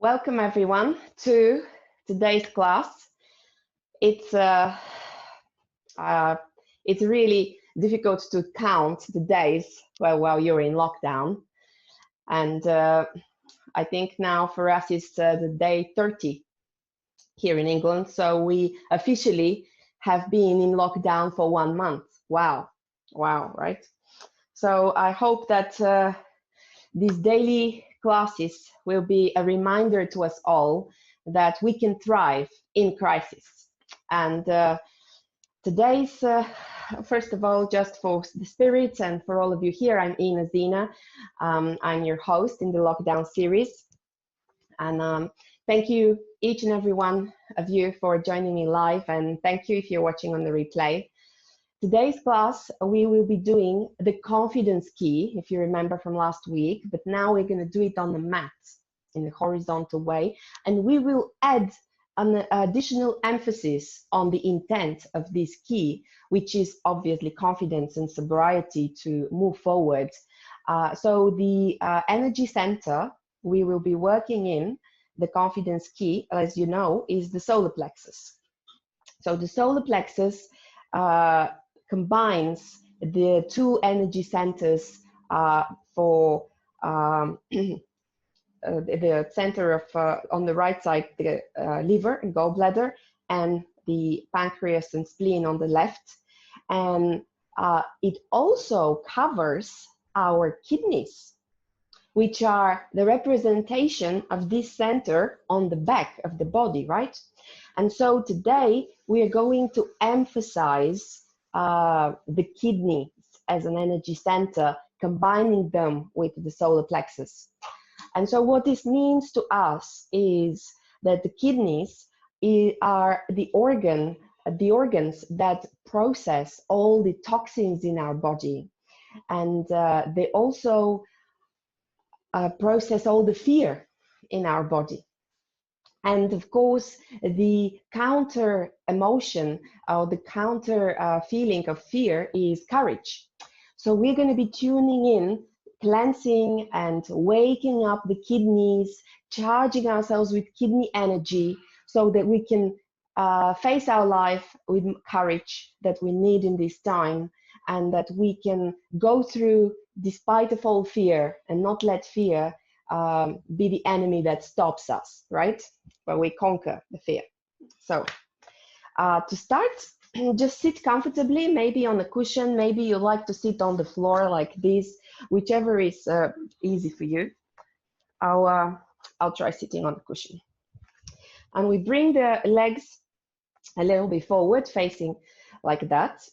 Welcome everyone to today's class. It's uh, uh, it's really difficult to count the days while you're in lockdown, and I think now for us it's the day 30 here in England. So we officially have been in lockdown for 1 month. Wow, right? So I hope that these daily classes will be a reminder to us all that we can thrive in crisis. And today's, first of all, just for the spirits and for all of you here, I'm Ina Zina. I'm your host in the lockdown series. And thank you, each and every one of you, for joining me live. And thank you if you're watching on the replay. Today's class, we will be doing the confidence key, if you remember from last week, but now we're going to do it on the mat in the horizontal way, and we will add an additional emphasis on the intent of this key, which is obviously confidence and sobriety to move forward. So the energy center we will be working in, the confidence key, as you know, is the solar plexus. So the solar plexus combines the two energy centers for the center of on the right side, the liver and gallbladder, and the pancreas and spleen on the left. And it also covers our kidneys, which are the representation of this center on the back of the body, right? And so today we are going to emphasize the kidneys as an energy center, combining them with the solar plexus. And so what this means to us is that the kidneys are the organs that process all the toxins in our body. And they also process all the fear in our body. And of course, the counter emotion or the counter feeling of fear is courage. So we're going to be tuning in, cleansing and waking up the kidneys, charging ourselves with kidney energy so that we can face our life with courage that we need in this time, and that we can go through despite of all fear and not let fear be the enemy that stops us, right? Where we conquer the fear. So to start, just sit comfortably, maybe on a cushion, maybe you like to sit on the floor like this, whichever is easy for you. I'll try sitting on the cushion. And we bring the legs a little bit forward, facing like that.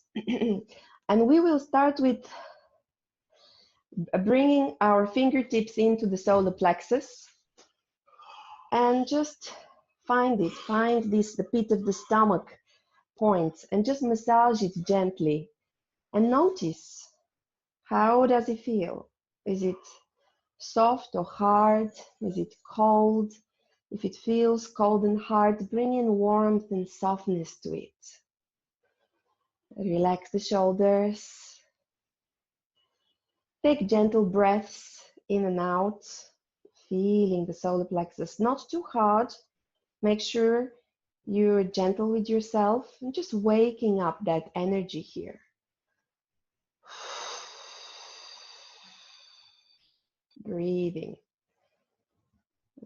And we will start with bringing our fingertips into the solar plexus and just find this, the pit of the stomach point, and just massage it gently and notice, how does it feel? Is it soft or hard? Is it cold? If it feels cold and hard, bring in warmth and softness to it. Relax the shoulders. Take gentle breaths in and out, feeling the solar plexus, not too hard. Make sure you're gentle with yourself and just waking up that energy here. Breathing.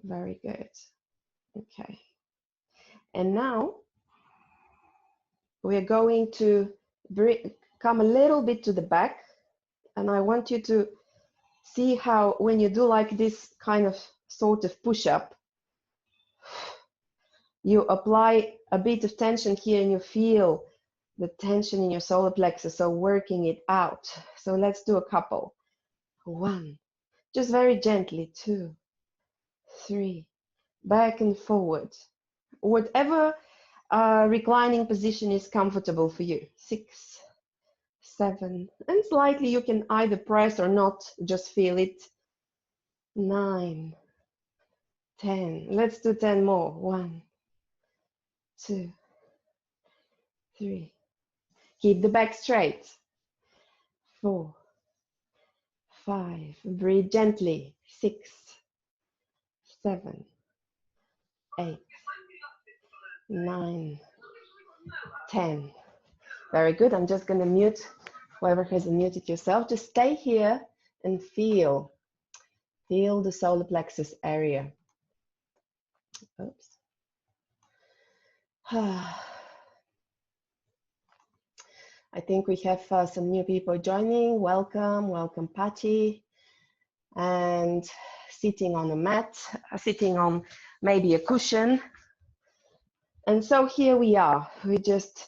Very good. Okay. And now we're going to come a little bit to the back, and I want you to see how when you do like this kind of sort of push-up, you apply a bit of tension here and you feel the tension in your solar plexus, so working it out. So let's do a couple. 1, just very gently. 2, 3, back and forward. Whatever reclining position is comfortable for you. 6, 7, and slightly you can either press or not, just feel it. 9, 10. Let's do 10 more. 1, 2, 3. Keep the back straight. 4, 5. Breathe gently. 6, 7, 8, 9, 10. Very good. I'm just going to mute whoever hasn't muted yourself. Just stay here and feel the solar plexus area. Oops. I think we have some new people joining. Welcome, welcome, Patty. And sitting on a mat, sitting on maybe a cushion. And so here we are. We just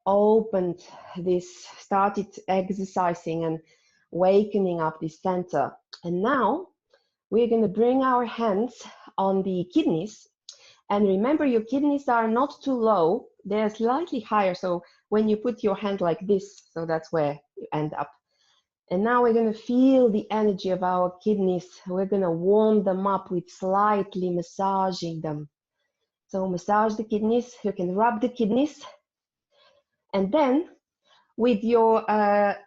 opened this, started exercising and wakening up this center. And now we're going to bring our hands on the kidneys. And remember, your kidneys are not too low. They're slightly higher. So when you put your hand like this, so that's where you end up. And now we're going to feel the energy of our kidneys. We're going to warm them up with slightly massaging them. So massage the kidneys. You can rub the kidneys. And then with your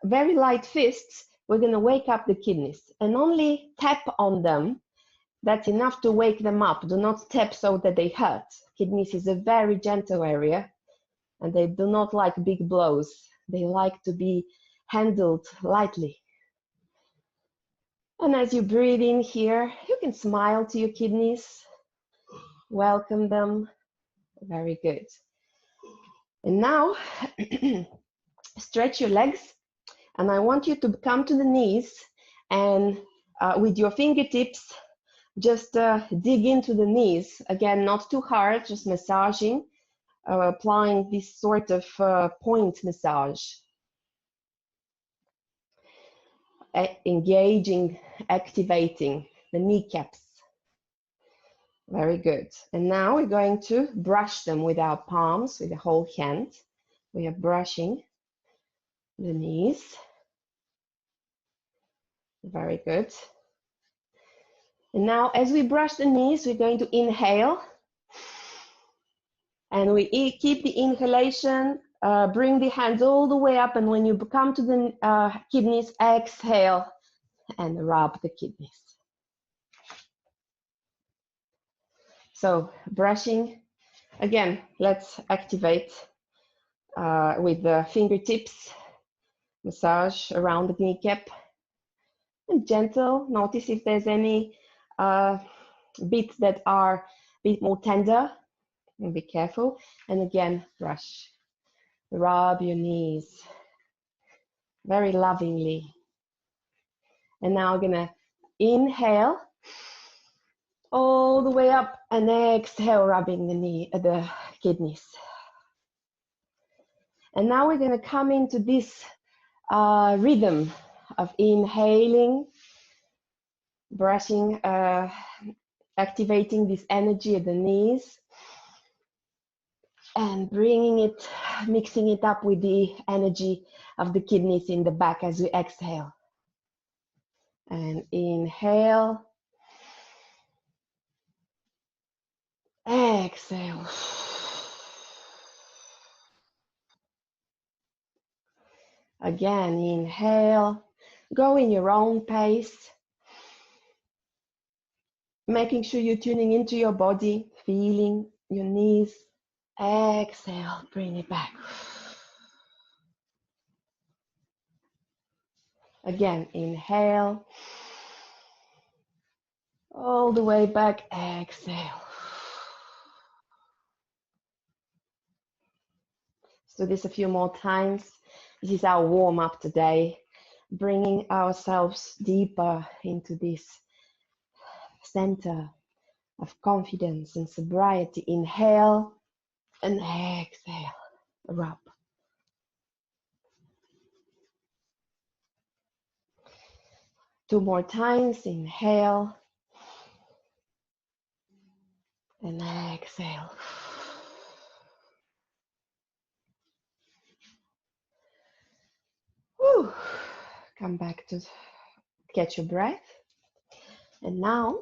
very light fists, we're going to wake up the kidneys and only tap on them. That's enough to wake them up. Do not tap so that they hurt. Kidneys is a very gentle area and they do not like big blows. They like to be handled lightly. And as you breathe in here, you can smile to your kidneys, welcome them. Very good. And now, stretch your legs, and I want you to come to the knees and with your fingertips, just dig into the knees. Again, not too hard, just massaging, applying this sort of point massage. Engaging, activating the kneecaps. Very good. And now we're going to brush them with our palms, with the whole hand. We are brushing the knees. Very good. And now as we brush the knees, we're going to inhale. And we keep the inhalation, bring the hands all the way up. And when you come to the kidneys, exhale and rub the kidneys. So brushing, again, let's activate with the fingertips, massage around the kneecap, and gentle. Notice if there's any bits that are a bit more tender, and be careful. And again, brush, rub your knees very lovingly. And now I'm gonna inhale all the way up and exhale, rubbing the kidneys. And now we're going to come into this rhythm of inhaling, brushing, activating this energy at the knees, and bringing it, mixing it up with the energy of the kidneys in the back as we exhale. And inhale, exhale. Again, inhale, go in your own pace, making sure you're tuning into your body, feeling your knees. Exhale, bring it back. Again, inhale, all the way back, exhale. Let's do this a few more times. This is our warm-up today, bringing ourselves deeper into this center of confidence and sobriety. Inhale and exhale, rub. Two more times, inhale and exhale. Whew. Come back to catch your breath. And now,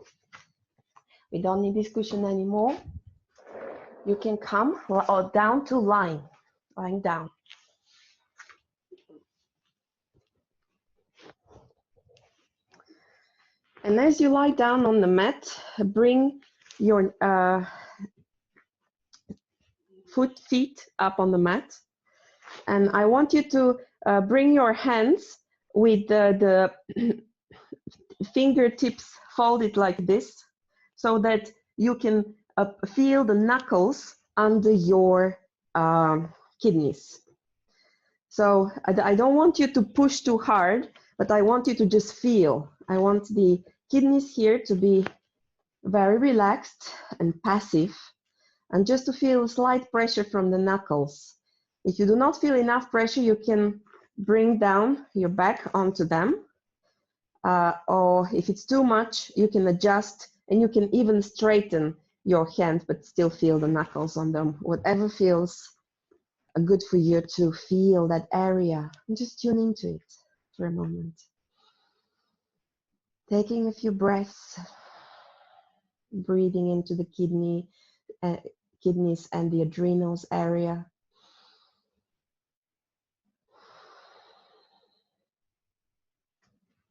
we don't need this cushion anymore. You can come down to lying down. And as you lie down on the mat, bring your feet up on the mat. And I want you to bring your hands with the fingertips folded like this, so that you can feel the knuckles under your kidneys. So I don't want you to push too hard, but I want you to just feel. I want the kidneys here to be very relaxed and passive, and just to feel slight pressure from the knuckles. If you do not feel enough pressure, you can bring down your back onto them. Or if it's too much, you can adjust, and you can even straighten your hand, but still feel the knuckles on them. Whatever feels good for you to feel that area. And just tune into it for a moment. Taking a few breaths, breathing into the kidneys and the adrenals area.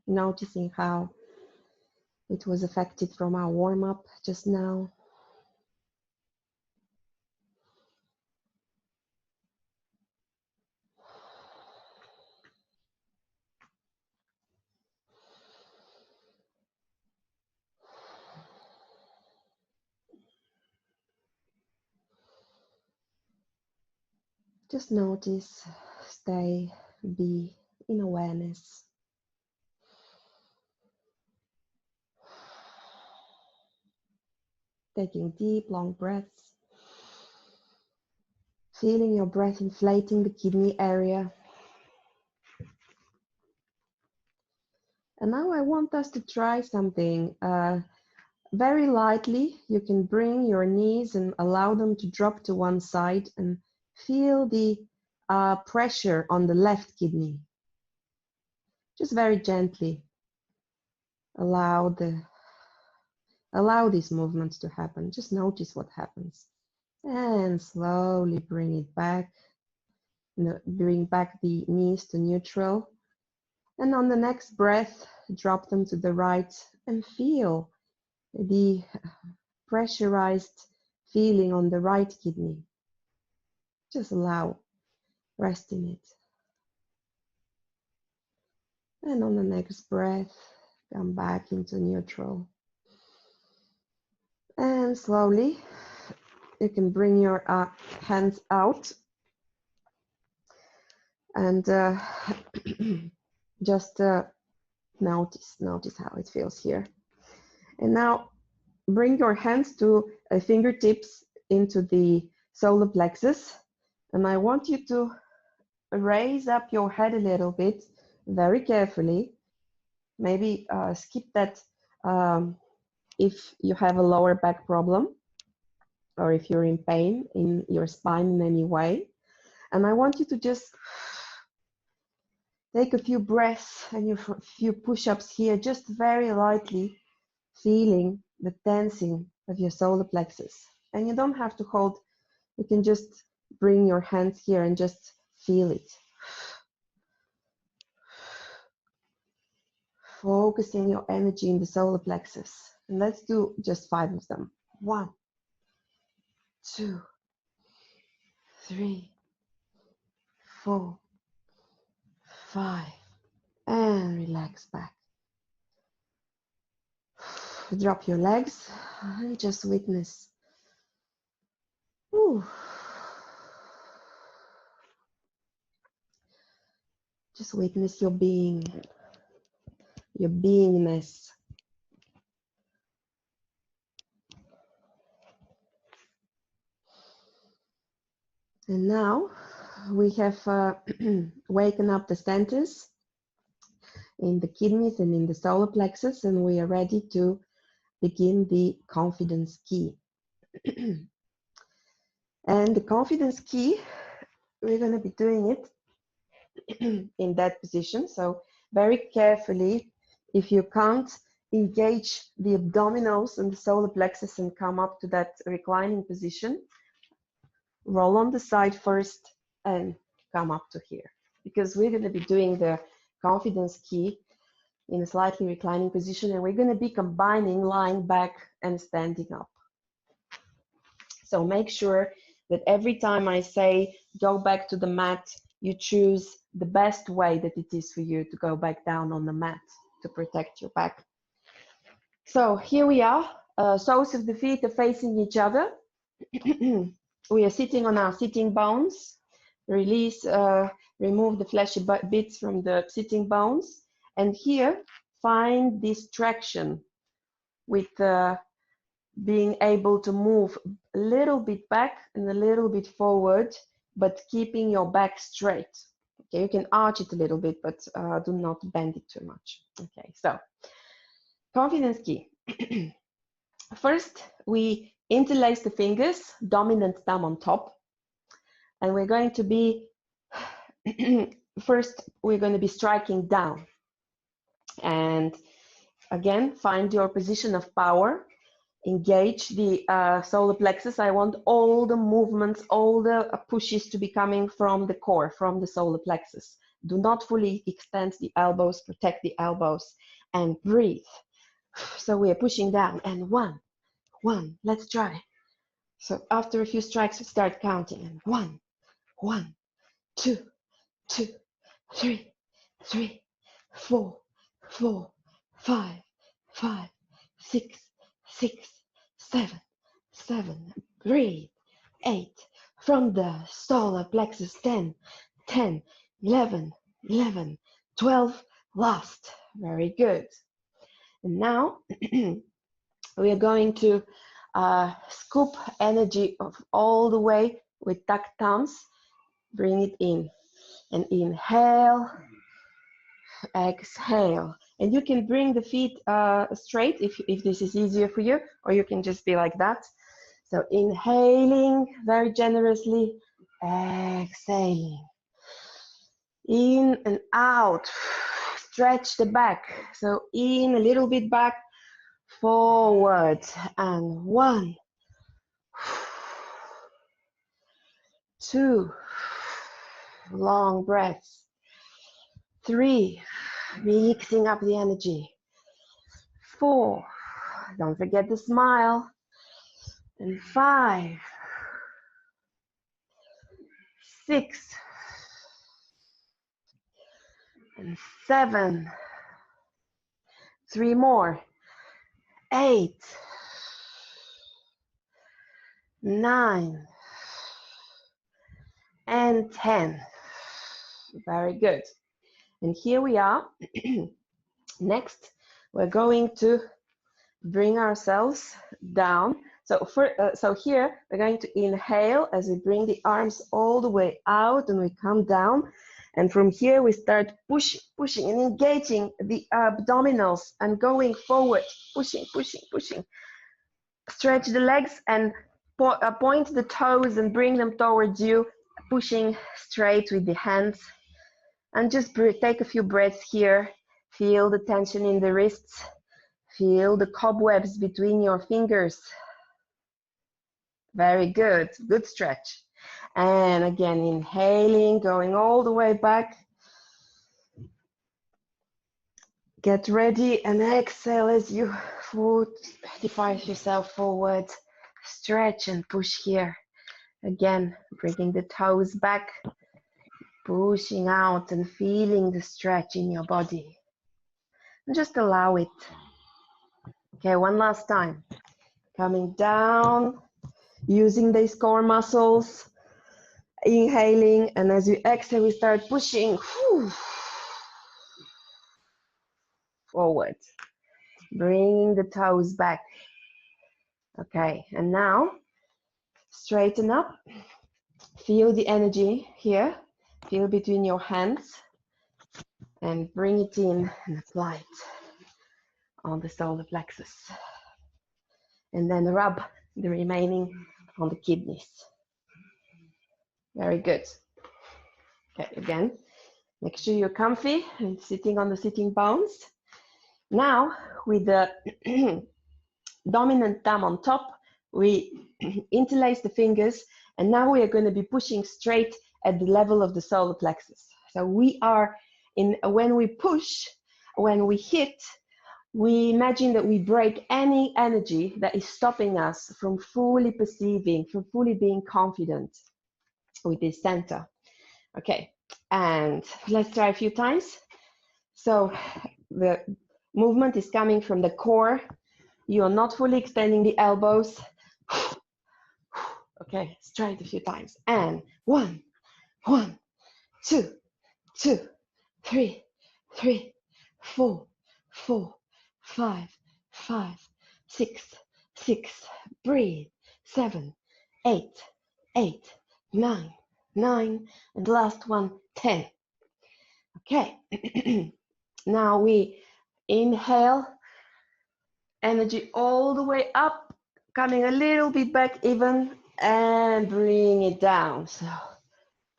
Noticing how it was affected from our warm-up just now. Just notice, stay, be in awareness. Taking deep, long breaths. Feeling your breath inflating the kidney area. And now I want us to try something very lightly. You can bring your knees and allow them to drop to one side and feel the pressure on the left kidney. Just very gently allow these movements to happen. Just notice what happens. And slowly bring it back. Bring back the knees to neutral. And on the next breath, drop them to the right and feel the pressurized feeling on the right kidney. Just allow, rest in it. And on the next breath, come back into neutral. And slowly, you can bring your hands out and just notice how it feels here. And now bring your hands to fingertips into the solar plexus. And I want you to raise up your head a little bit, very carefully. Maybe skip that if you have a lower back problem, or if you're in pain in your spine in any way. And I want you to just take a few breaths and a few push-ups here, just very lightly, feeling the tensing of your solar plexus. And you don't have to hold, you can just bring your hands here and just feel it. Focusing your energy in the solar plexus. And let's do just 5 of them. 1, 2, 3, 4, 5. And relax back. Drop your legs and just witness. Ooh. Just witness your being, your beingness. And now we have waken up the centers in the kidneys and in the solar plexus, and we are ready to begin the confidence key. And the confidence key, we're going to be doing it in that position. So very carefully, if you can't engage the abdominals and the solar plexus and come up to that reclining position, roll on the side first and come up to here, because we're going to be doing the confidence key in a slightly reclining position, and we're going to be combining lying back and standing up. So make sure that every time I say go back to the mat, you choose the best way that it is for you to go back down on the mat to protect your back. So here we are, soles of the feet are facing each other. We are sitting on our sitting bones. Release, remove the fleshy bits from the sitting bones. And here, find this traction with being able to move a little bit back and a little bit forward, but keeping your back straight. Okay, you can arch it a little bit, but do not bend it too much. Okay, so confidence key. First, we interlace the fingers, dominant thumb on top, and we're going to be, first, we're going to be striking down. And again, find your position of power, engage the solar plexus. I want all the movements, all the pushes to be coming from the core, from the solar plexus. Do not fully extend the elbows, protect the elbows, and breathe. So we are pushing down, and one, let's try. So after a few strikes, we start counting, and 1, 1, 2, 2, 3, 3, 4, 4, 5, 5, 6, 6, 7, 7, breathe, 8, from the solar plexus, 10, 10, 11, 11, 12, last. Very good. And now we are going to scoop energy of all the way with tucked thumbs. Bring it in. And inhale, exhale. And you can bring the feet straight if this is easier for you, or you can just be like that. So inhaling very generously, exhaling. In and out. Stretch the back. So in a little bit back, forward, and 1, 2, long breaths, 3, mixing up the energy, 4, don't forget the smile, and 5, 6, and 7, 3 more, 8, 9, and 10. Very good. And here we are. Next, we're going to bring ourselves down. So here we're going to inhale as we bring the arms all the way out and we come down. And from here we start pushing and engaging the abdominals and going forward, pushing. Stretch the legs and point the toes and bring them towards you, pushing straight with the hands. And just take a few breaths here. Feel the tension in the wrists. Feel the cobwebs between your fingers. Very good. Good stretch. And again, inhaling, going all the way back. Get ready and exhale as you fortify yourself forward. Stretch and push here. Again, bringing the toes back. Pushing out and feeling the stretch in your body. And just allow it. Okay, one last time. Coming down, using these core muscles. Inhaling, and as you exhale, we start pushing forward. Bringing the toes back. Okay, and now straighten up. Feel the energy here. Feel between your hands and bring it in and apply it on the solar plexus. And then rub the remaining on the kidneys. Very good. Okay, again, make sure you're comfy and sitting on the sitting bones. Now, with the dominant thumb on top, we interlace the fingers, and now we are going to be pushing straight at the level of the solar plexus. So we are when we push, when we hit, We imagine that we break any energy that is stopping us from fully perceiving, from fully being confident with this center. Okay, and let's try a few times. So the movement is coming from the core. You are not fully extending the elbows. Okay, let's try it a few times. And 1, 1, 2, 2, 3, 3, 4, 4, 5, 5, 6, 6. Breathe. 7, 8, 8, 9, 9, and the last one, 10. Okay. Now we inhale, energy all the way up, coming a little bit back even, and bring it down. So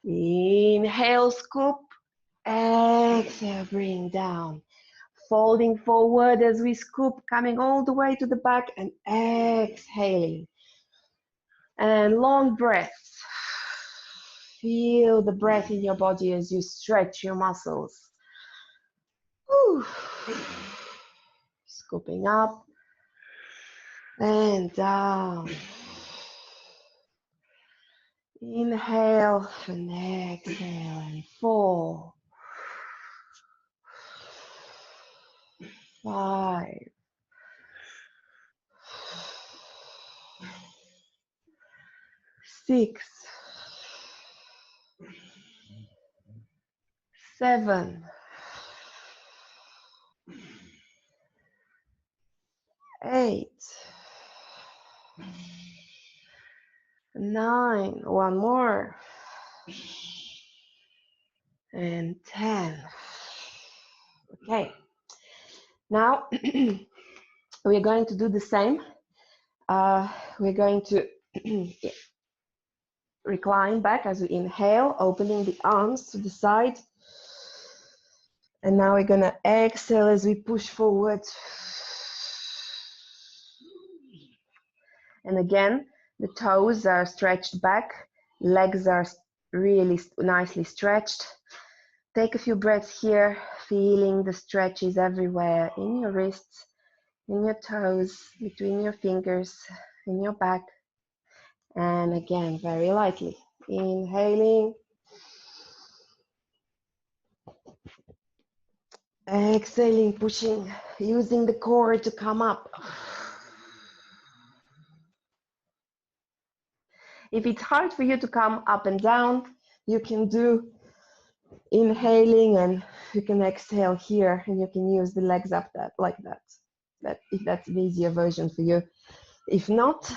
inhale, scoop, exhale, bring down. Folding forward as we scoop, coming all the way to the back and exhaling. And long breaths. Feel the breath in your body as you stretch your muscles. Whew. Scooping up and down. Inhale and exhale and 4, 5, 6, 7, 8, 9, one more, and 10. Okay, now we're going to do the same. We're going to recline back as we inhale, opening the arms to the side. And now we're going to exhale as we push forward. And again, the toes are stretched back, legs are really nicely stretched. Take a few breaths here, feeling the stretches everywhere in your wrists, in your toes, between your fingers, in your back. And again, very lightly, inhaling. Exhaling, pushing, using the core to come up. If it's hard for you to come up and down, you can do inhaling and you can exhale here and you can use the legs up like that. If that's the easier version for you. If not,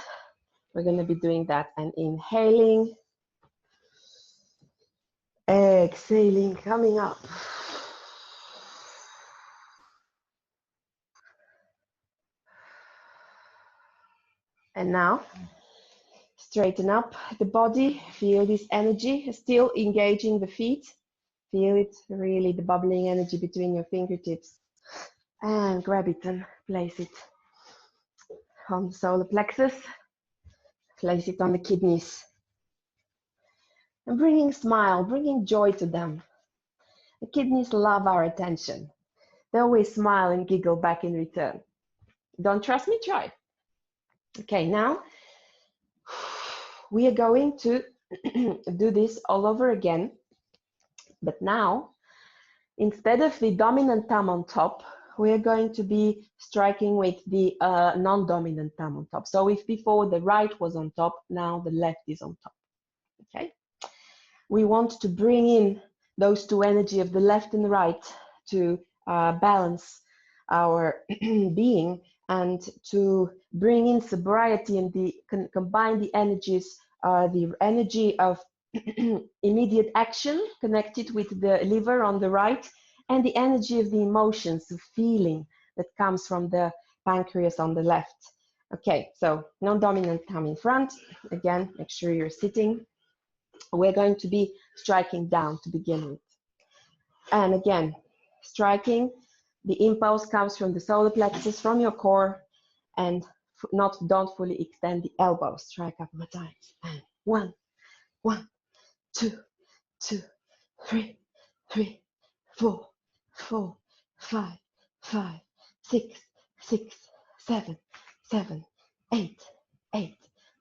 we're going to be doing that and inhaling, exhaling, coming up. And now, straighten up the body, feel this energy, still engaging the feet. Feel it, really, the bubbling energy between your fingertips. And grab it and place it on the solar plexus. Place it on the kidneys. And bringing smile, bringing joy to them. The kidneys love our attention. They always smile and giggle back in return. Don't trust me? Try. Okay, now we are going to do this all over again. But now, instead of the dominant thumb on top, we are going to be striking with the non-dominant thumb on top. So if before the right was on top, now the left is on top. Okay. We want to bring in those two energy of the left and the right to balance our being and to bring in sobriety and combine the energies, the energy of immediate action connected with the liver on the right and the energy of the emotions, the feeling that comes from the pancreas on the left. Okay, so non-dominant thumb in front. Again, make sure you're sitting. We're going to be striking down to begin with. And again, striking, the impulse comes from the solar plexus, from your core, and don't fully extend the elbows. Try a couple of times. And 1, 1, 2, 2, 3, 3, 4, 4, 5, 5, 6, 6, 7, 7, 8, 8,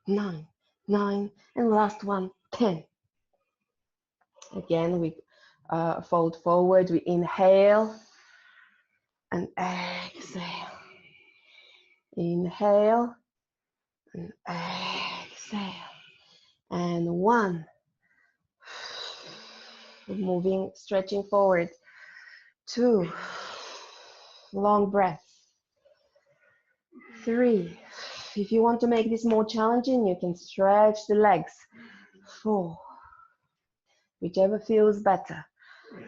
9, 9, and last one, 10. Again, we fold forward, we inhale and exhale. Inhale and exhale. And 1. Moving, stretching forward. 2. Long breath. 3. If you want to make this more challenging, you can stretch the legs. 4. Whichever feels better.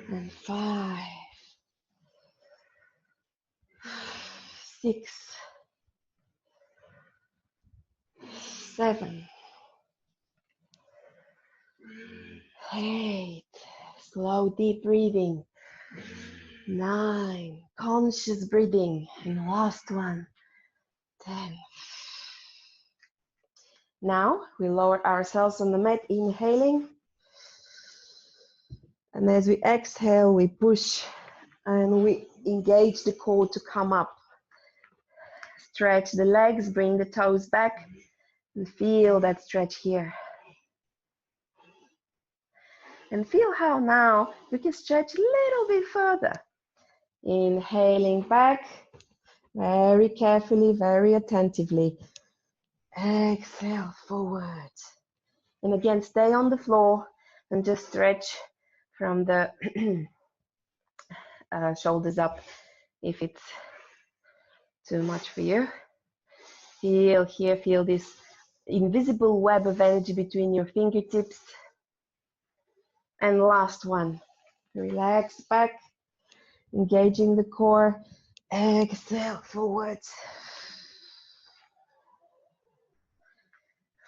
And 5. 6. 7. 8. Slow, deep breathing. 9. Conscious breathing. And last one. 10. Now we lower ourselves on the mat, inhaling. And as we exhale, we push and we engage the core to come up. Stretch the legs, bring the toes back, and feel that stretch here. And feel how now you can stretch a little bit further. Inhaling back, very carefully, very attentively. Exhale forward. And again, stay on the floor and just stretch from the shoulders up if it's too much for you. Feel here, feel this invisible web of energy between your fingertips. And last one, relax back, engaging the core. Exhale forward.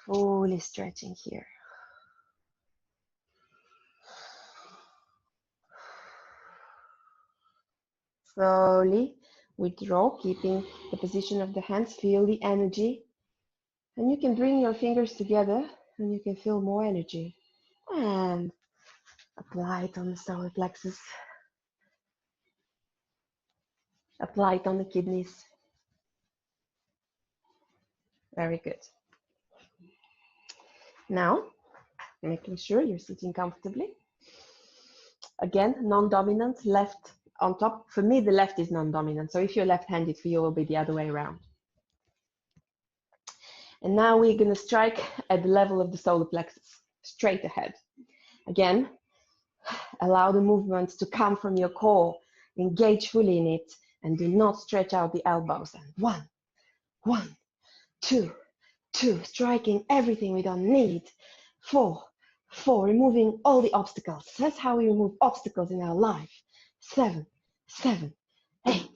Fully stretching here. Slowly withdraw, keeping the position of the hands. Feel the energy. And you can bring your fingers together and you can feel more energy. And apply it on the solar plexus. Apply it on the kidneys. Very good. Now, making sure you're sitting comfortably. Again, non-dominant, left on top. For me, the left is non-dominant. So if you're left-handed, for you, it will be the other way around. And now we're going to strike at the level of the solar plexus, straight ahead. Again, allow the movements to come from your core. Engage fully in it and do not stretch out the elbows. And 1, 1, 2, 2, striking everything we don't need. 4, 4, removing all the obstacles. That's how we remove obstacles in our life. 7, 7, 8, 8,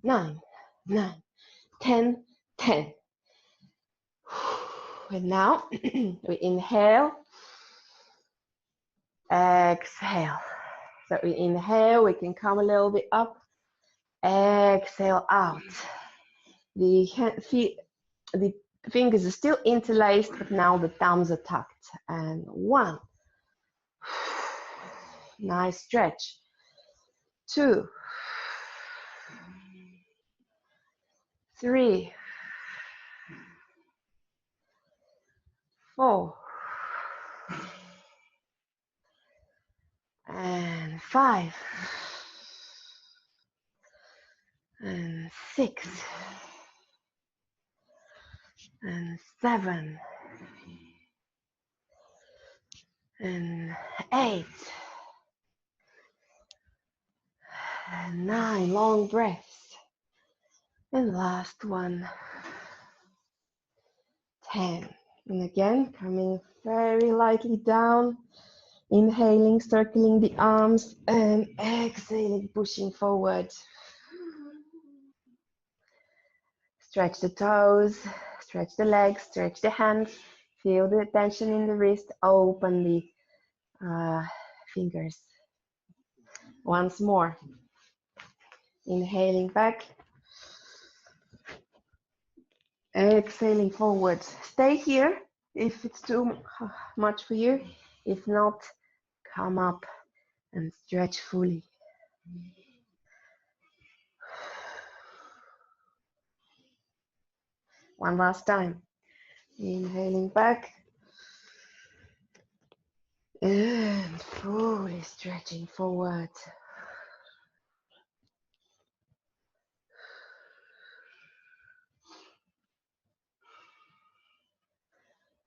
9, 9, 10, 10. And now we inhale, exhale. So we inhale, we can come a little bit up, exhale out. The fingers are still interlaced, but now the thumbs are tucked. And 1, nice stretch. 2, 3, 4, and 5, and 6, and 7, and 8, and 9, long breaths. And last one, 10. And again, coming very lightly down, inhaling, circling the arms, and exhaling, pushing forward. Stretch the toes, stretch the legs, stretch the hands, feel the tension in the wrist, open the fingers. Once more. Inhaling back, exhaling forward. Stay here if it's too much for you. If not, come up and stretch fully. One last time. Inhaling back and fully stretching forward.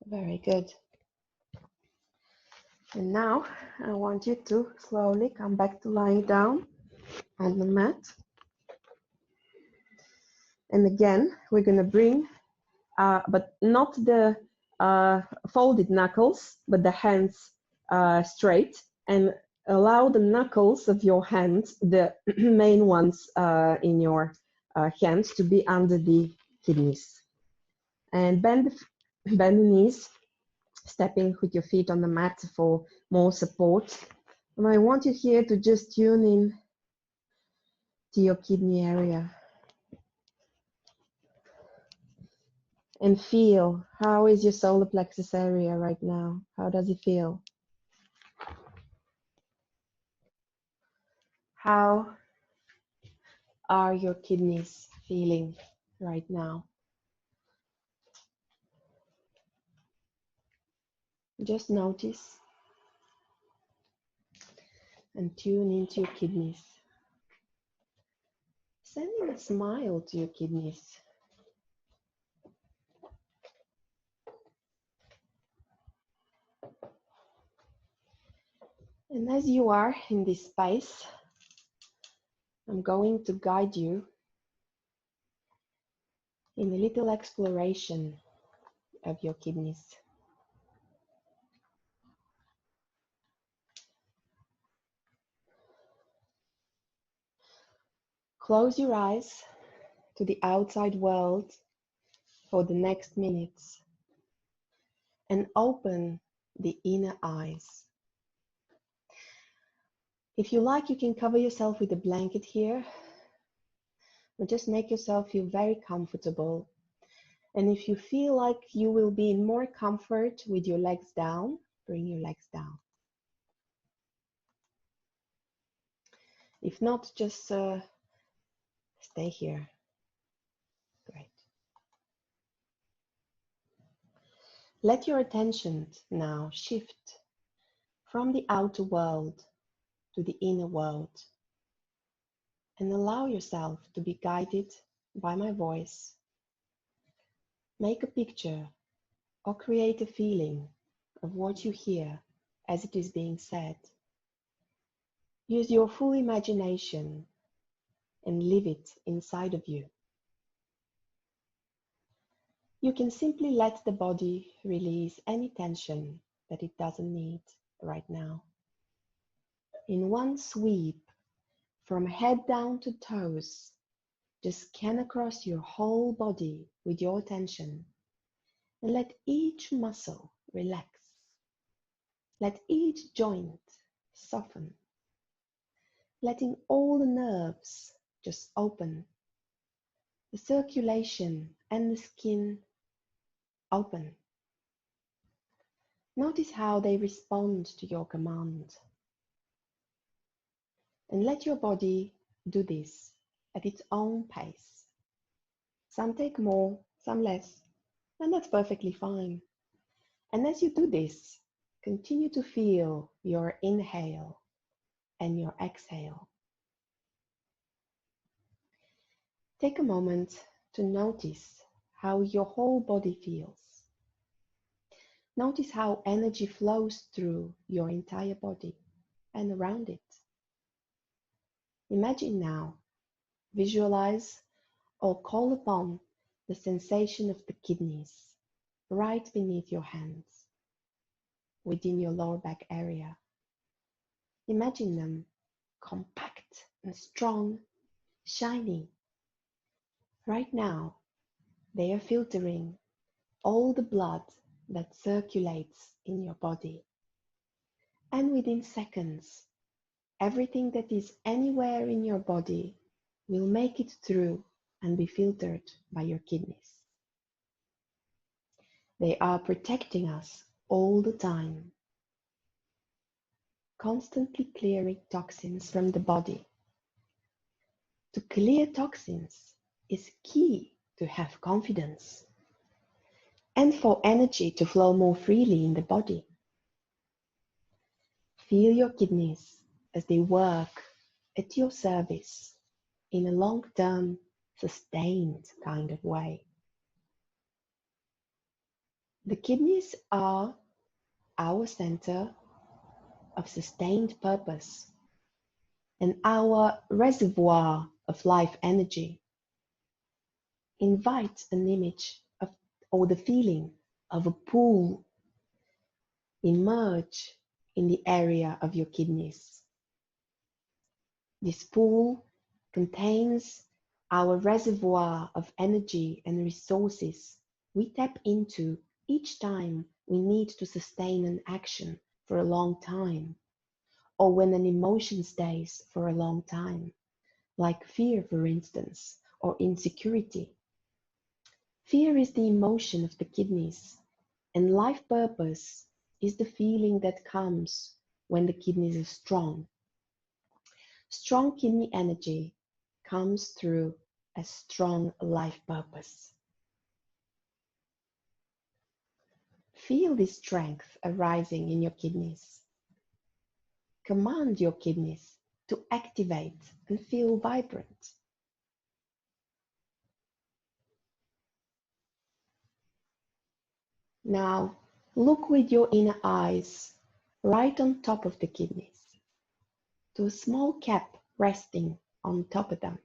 Very good. And now I want you to slowly come back to lying down on the mat. And again, we're going to bring, but not the folded knuckles, but the hands straight, and allow the knuckles of your hands, the main ones in your hands, to be under the kidneys. And bend the knees, stepping with your feet on the mat for more support. And I want you here to just tune in to your kidney area and feel, how is your solar plexus area right now? How does it feel? How are your kidneys feeling right now? Just notice and tune into your kidneys. Sending a smile to your kidneys. And as you are in this space, I'm going to guide you in a little exploration of your kidneys. Close your eyes to the outside world for the next minutes and open the inner eyes. If you like, you can cover yourself with a blanket here, but just make yourself feel very comfortable. And if you feel like you will be in more comfort with your legs down, bring your legs down. If not, just stay here. Great. Let your attention now shift from the outer world to the inner world, and allow yourself to be guided by my voice. Make a picture or create a feeling of what you hear as it is being said. Use your full imagination and live it inside of you. You can simply let the body release any tension that it doesn't need right now. In one sweep, from head down to toes, just scan across your whole body with your attention and let each muscle relax. Let each joint soften, letting all the nerves just open, the circulation and the skin open. Notice how they respond to your command. And let your body do this at its own pace. Some take more, some less, and that's perfectly fine. And as you do this, continue to feel your inhale and your exhale. Take a moment to notice how your whole body feels. Notice how energy flows through your entire body and around it. Imagine now, visualize or call upon the sensation of the kidneys right beneath your hands, within your lower back area. Imagine them compact and strong, shiny. Right now, they are filtering all the blood that circulates in your body. And within seconds, everything that is anywhere in your body will make it through and be filtered by your kidneys. They are protecting us all the time, constantly clearing toxins from the body. To clear toxins is key to have confidence and for energy to flow more freely in the body. Feel your kidneys as they work at your service in a long-term, sustained kind of way. The kidneys are our center of sustained purpose and our reservoir of life energy. Invite an image of or the feeling of a pool emerge in the area of your kidneys. This pool contains our reservoir of energy and resources we tap into each time we need to sustain an action for a long time, or when an emotion stays for a long time, like fear, for instance, or insecurity. Fear is the emotion of the kidneys, and life purpose is the feeling that comes when the kidneys are strong. Strong kidney energy comes through a strong life purpose. Feel this strength arising in your kidneys. Command your kidneys to activate and feel vibrant. Now, look with your inner eyes right on top of the kidneys to a small cap resting on top of them.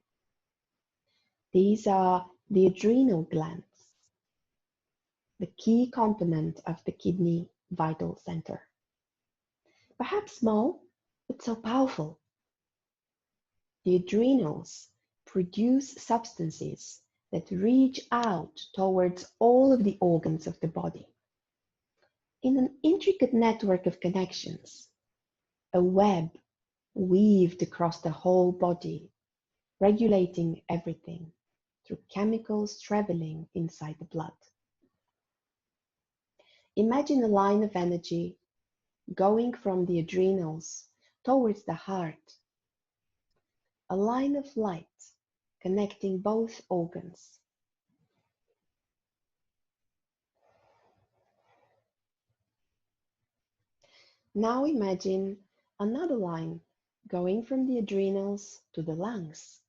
These are the adrenal glands, the key component of the kidney vital center. Perhaps small, but so powerful. The adrenals produce substances that reach out towards all of the organs of the body. In an intricate network of connections, a web weaved across the whole body, regulating everything through chemicals traveling inside the blood. Imagine a line of energy going from the adrenals towards the heart, a line of light connecting both organs. Now imagine another line going from the adrenals to the lungs,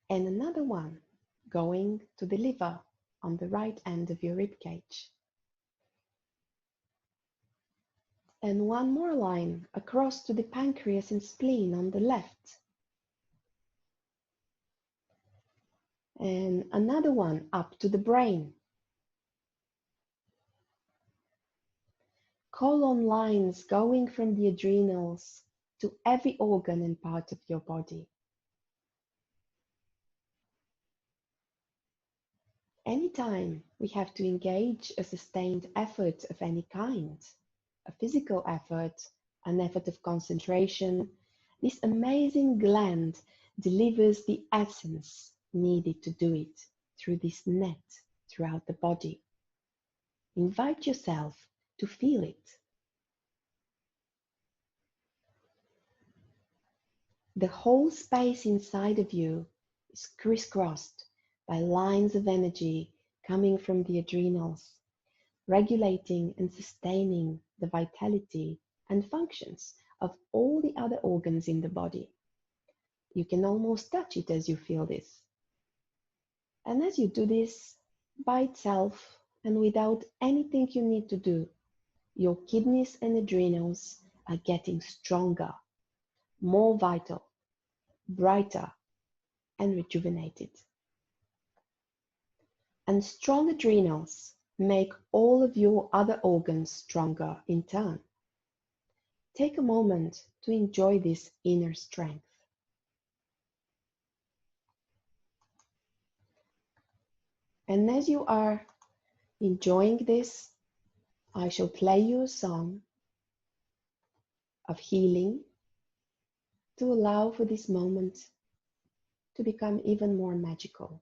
and another one going to the liver on the right end of your rib cage. And one more line across to the pancreas and spleen on the left. And another one up to the brain. Colon lines going from the adrenals to every organ and part of your body. Anytime we have to engage a sustained effort of any kind, a physical effort, an effort of concentration, this amazing gland delivers the essence needed to do it through this net throughout the body. Invite yourself to feel it. The whole space inside of you is crisscrossed by lines of energy coming from the adrenals, regulating and sustaining the vitality and functions of all the other organs in the body. You can almost touch it as you feel this. And as you do this by itself and without anything you need to do, your kidneys and adrenals are getting stronger, more vital, brighter, and rejuvenated. And strong adrenals make all of your other organs stronger in turn. Take a moment to enjoy this inner strength. And as you are enjoying this, I shall play you a song of healing to allow for this moment to become even more magical.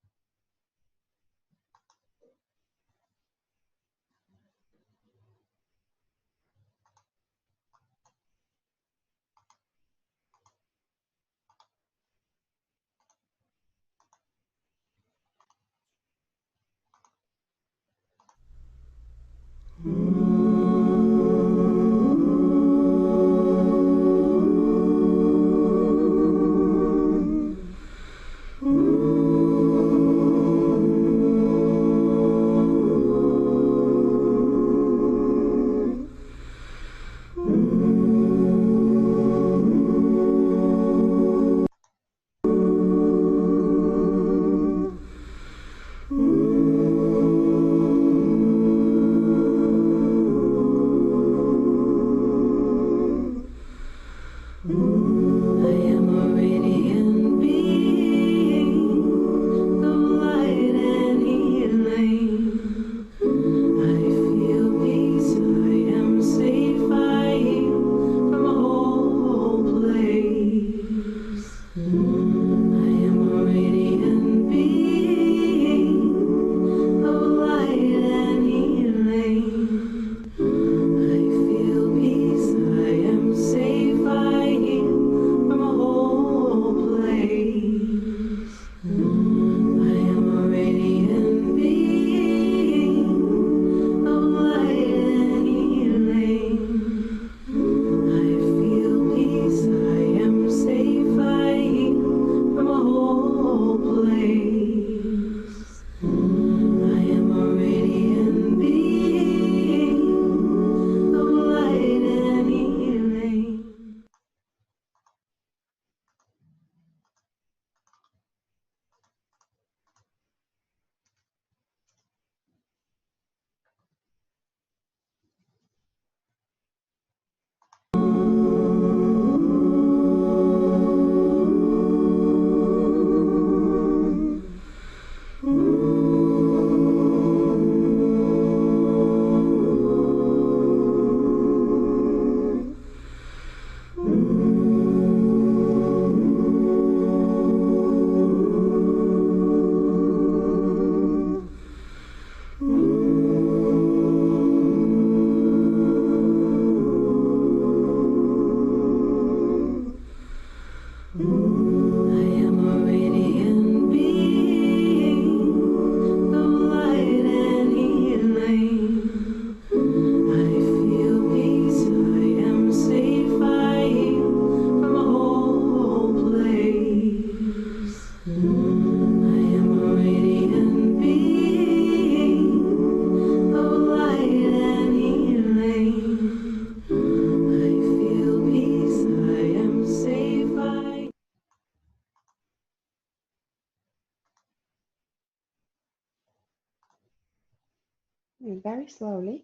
And very slowly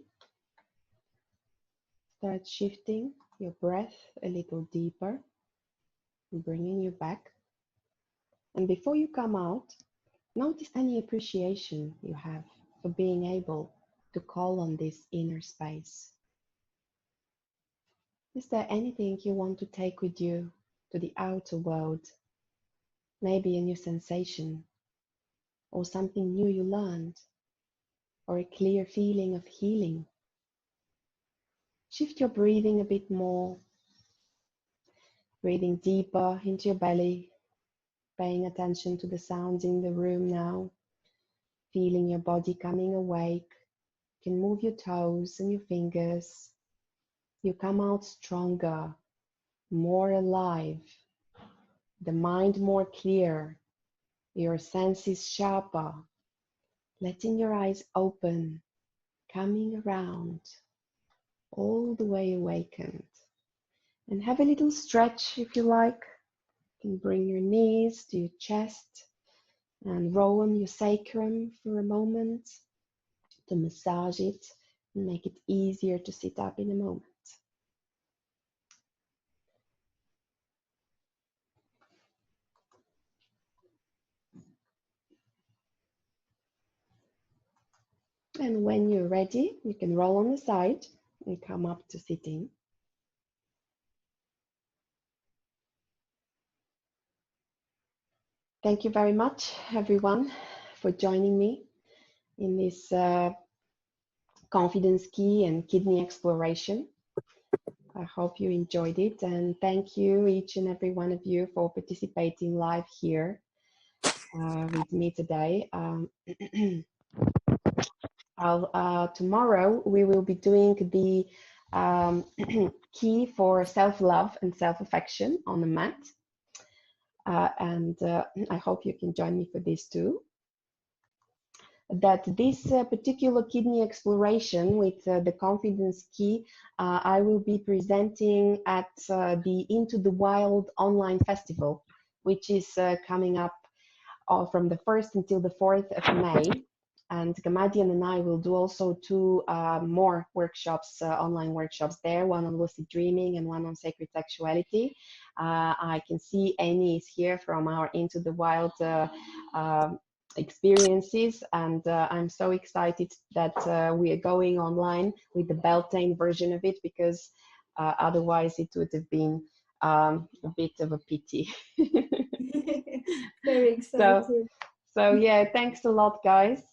start shifting your breath a little deeper, bringing you back. And before you come out, notice any appreciation you have for being able to call on this inner space. Is there anything you want to take with you to the outer world? Maybe a new sensation, or something new you learned, or a clear feeling of healing. Shift your breathing a bit more, breathing deeper into your belly, paying attention to the sounds in the room now, feeling your body coming awake. You can move your toes and your fingers. You come out stronger, more alive, the mind more clear, your senses sharper, letting your eyes open, coming around, all the way awakened. And have a little stretch if you like. You can bring your knees to your chest and roll on your sacrum for a moment to massage it and make it easier to sit up in a moment. And when you're ready, you can roll on the side and come up to sitting. Thank you very much, everyone, for joining me in this confidence key and kidney exploration. I hope you enjoyed it, and thank you, each and every one of you, for participating live here with me today. Tomorrow we will be doing the key for self-love and self-affection on the mat. And I hope you can join me for this too. That this particular kidney exploration with the confidence key, I will be presenting at the Into the Wild online festival, which is coming up from the 1st until the 4th of May. And Gamadian and I will do also two more workshops, online workshops there, one on lucid dreaming and one on sacred sexuality. I can see Annie is here from our Into the Wild experiences, and I'm so excited that we are going online with the Beltane version of it, because otherwise it would have been a bit of a pity. Very excited. So yeah, thanks a lot, guys.